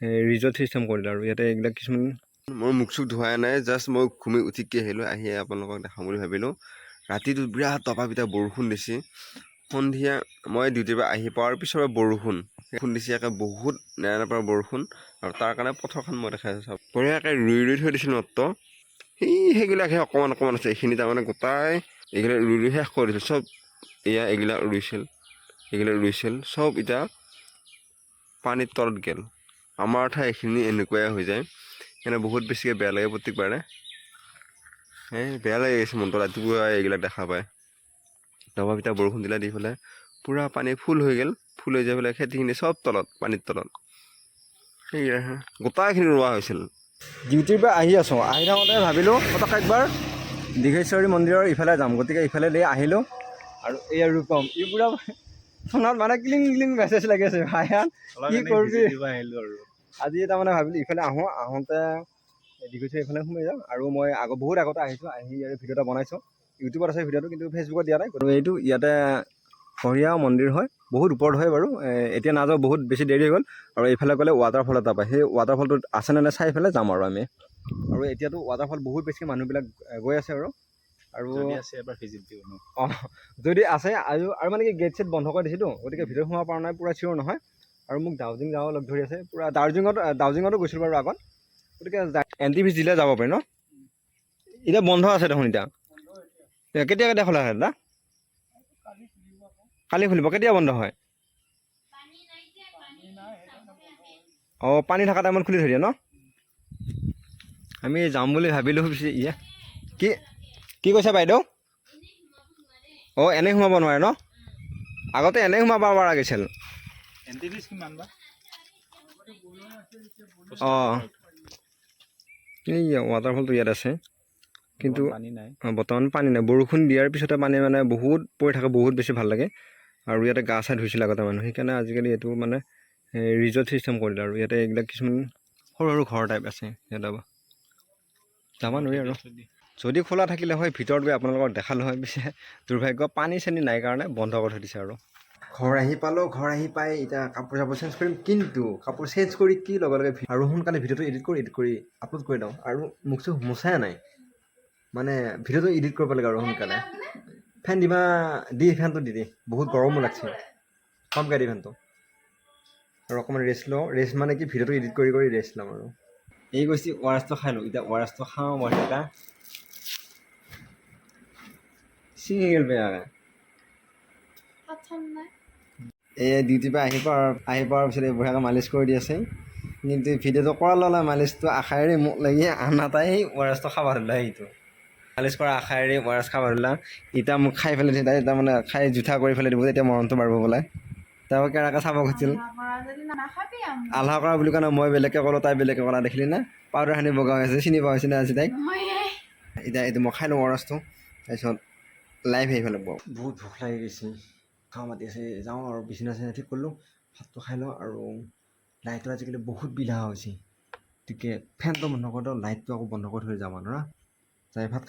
resort system কৰিলে আৰু ইয়াতে এইবিলাক কিছুমান মই মুখ চুখ ধোৱাই নাই জাষ্ট মই ঘুমি উঠিকে আহিলোঁ আহি আপোনালোকক দেখাম বুলি ভাবিলোঁ ৰাতিটো বিৰাট তপাপিটা বৰষুণ দিছে সন্ধিয়া মই ডিউটিৰ পৰা আহি পোৱাৰ পিছৰ বৰষুণ দিছে একে বহুত নেৰানেপেৰা বৰষুণ আৰু তাৰ কাৰণে পথাৰখন মই দেখাই আছোঁ বঢ়িয়াকৈ ৰুই থৈ দিছিলোঁ মাত্ৰ সেইগিলাকহে অকণমান অকণমান আছে এইখিনি তাৰমানে গোটাই এইগিলাক ৰুই শেষ কৰি দিছিল চব এয়া এইগিলাক ৰুইছিল চব এতিয়া পানীৰ তলত গেল আমাৰ ঠাই এইখিনি এনেকুৱাই হৈ যায় এনে বহুত বেছিকৈ বেয়া লাগে প্ৰত্যেকবাৰে বেয়া লাগি গৈছে মনটো ৰাতিপুৱা এইবিলাক দেখা পায় দবাপিটা বৰষুণ দিলে দি পেলাই পূৰা পানী ফুল হৈ গ'ল ফুল হৈ যাই পেলাই খেতিখিনি চব তলত পানীৰ তলত সেইয়া গোটাইখিনি ৰোৱা হৈছিল ডিউটিৰ পৰা আহি আছোঁ আহি থাকোঁতে ভাবিলোঁ পটক একবাৰ দীঘেশ্বৰী মন্দিৰৰ ইফালে যাম গতিকে ইফালে দি আহিলোঁ আৰু এই আৰু ৰূপম ই পূৰা ফোনত মানে ক্লিং ক্লিং মেছেজ লাগি আছে ভাইহান কি কৰিবি আজি তাৰমানে ভাবিলোঁ ইফালে আহোঁতে দীঘেশ্বৰী ইফালে সোমাই যাম আৰু মই বহুত আগতে আহিছোঁ আহি আৰু ভিডিঅ' এটা বনাইছোঁ ইউটিউবত আছে ভিডিঅ'টো কিন্তু ফেচবুকত দিয়া নাই গতিকে এইটো ইয়াতে সৰিয়া মন্দিৰ হয় বহুত ওপৰত হয় বাৰু এতিয়া নাযাওঁ বহুত বেছি দেৰি হৈ গ'ল আৰু এইফালে গ'লে ৱাটাৰফল এটা পায় সেই ৱাটাৰফলটোত আছেনে নাই চাই পেলাই যাম আৰু আমি আৰু এতিয়াতো ৱাটাৰফল বহুত বেছি মানুহবিলাক গৈ আছে আৰু অঁ যদি আছে আৰু মানে কি গেট চেট বন্ধ কৰি দিছেতো গতিকে ভিতৰত সোমাব পৰা নাই পূৰা চিয়ৰ নহয় আৰু মোক দাৰ্জিলিং যাব লগ ধৰি আছে পূৰা দাৰ্জিলিঙতো গৈছিলোঁ বাৰু আগত গতিকে এণ্ট্ৰি ফিজ দিলে যাব পাৰি ন এতিয়া বন্ধ আছে দেখোন এতিয়া কেতিয়া খোলা হয় দাদা কালি খুলিব কেতিয়া বন্ধ হয় অঁ পানী থকা টাইমত খুলি থৈ দিয়ে ন আমি যাম বুলি ভাবিলোঁ পিছে কি কৈছে বাইদেউ অঁ এনেই সোমাব নোৱাৰে ন আগতে এনেই সোমাব পৰা গৈছিল অঁ এই ৱাটাৰফলটো ইয়াত আছে কিন্তু বৰ্তমান পানী নাই বৰষুণ দিয়াৰ পিছতে পানী মানে বহুত পৰি থাকে বহুত বেছি ভাল লাগে আৰু ইয়াতে গা চা ধুইছিল আগতে মানুহ সেইকাৰণে আজিকালি এইটো মানে ৰিজৰ্ট চিষ্টেম কৰিলে আৰু ইয়াতে এইবিলাক কিছুমান সৰু সৰু ঘৰ টাইপ আছে ইয়াতে যাব নোৱাৰি আৰু যদি খোলা থাকিলে হয় ভিতৰত গৈ আপোনালোকক দেখালোঁ হয় পিছে দুৰ্ভাগ্য পানী চানী নাই কাৰণে বন্ধ কৰি থৈ দিছে আৰু ঘৰ আহি পালোঁ ঘৰ আহি পাই এতিয়া কাপোৰ চাপোৰ চেঞ্জ কৰিম কিন্তু কাপোৰ চেঞ্জ কৰি কি লগে লগে আৰু সোনকালে ভিডিঅ'টো এডিট কৰি আপলোড কৰি দিওঁ আৰু মোক চোখ মোচাই নাই মানে ভিডিঅ'টো এডিট কৰিব লাগে আৰু সোনকালে ফেন দিবা ফেনটো দি বহুত গৰমো লাগছে কমকৈ দি ফেনটো আৰু অকণমান ৰেষ্ট মানে কি ভিডিঅ'টো এডিট কৰি ৰেষ্ট ল'ম আৰু এই গৈছে ৱাৰেছটো খাই লওঁ এতিয়া ৱাৰেছটো খাওঁ মই এটা ছিঙি গ'ল বেয়াকৈ এই ডিউটিৰ পৰা আহি পোৱাৰ পিছত এই বঢ়িয়াকৈ মালিচ কৰি দি আছে কিন্তু ভিডিঅ'টো কৰাৰ লগে মালিচটো আশাৰে মোক লাগি আনা তাই ৱাৰেছটো খাব ধৰিলা সেইটো মালিচ কৰা আশাৰে ৱাৰেছ খাব ধৰিলা এতিয়া মোক খাই পেলাই তাই তাৰমানে খাই জুঠা কৰি পেলাই দিব এতিয়া মৰণটো মাৰিব বোলে তাৰপৰা কেৰাকৈ চাব খুজিছিল আল্হা কৰা বুলি কাৰণে মই বেলেগকৈ ক'লোঁ তাই বেলেগকৈ ক'লা দেখিলি না পাউডাৰ সানি বগা হৈ আছে চিনি পোৱা হৈছে নে আজি তাইক এতিয়া এইটো মই খাই লওঁ ৱাৰেছটো তাৰপিছত লাইভ আহি পেলাই বহুত ভোক লাগি গৈছে খাওঁ মাতি আছে যাওঁ আৰু বিচনা চিচনা ঠিক কৰিলোঁ ভাতটো খাই লওঁ আৰু লাইটটো আজিকালি বহুত বিলা হৈছে গতিকে ফেনটো বন্ধ কৰি দিওঁ লাইটটো আকৌ বন্ধ কৰি থৈ যাম আৰু যাই ভাত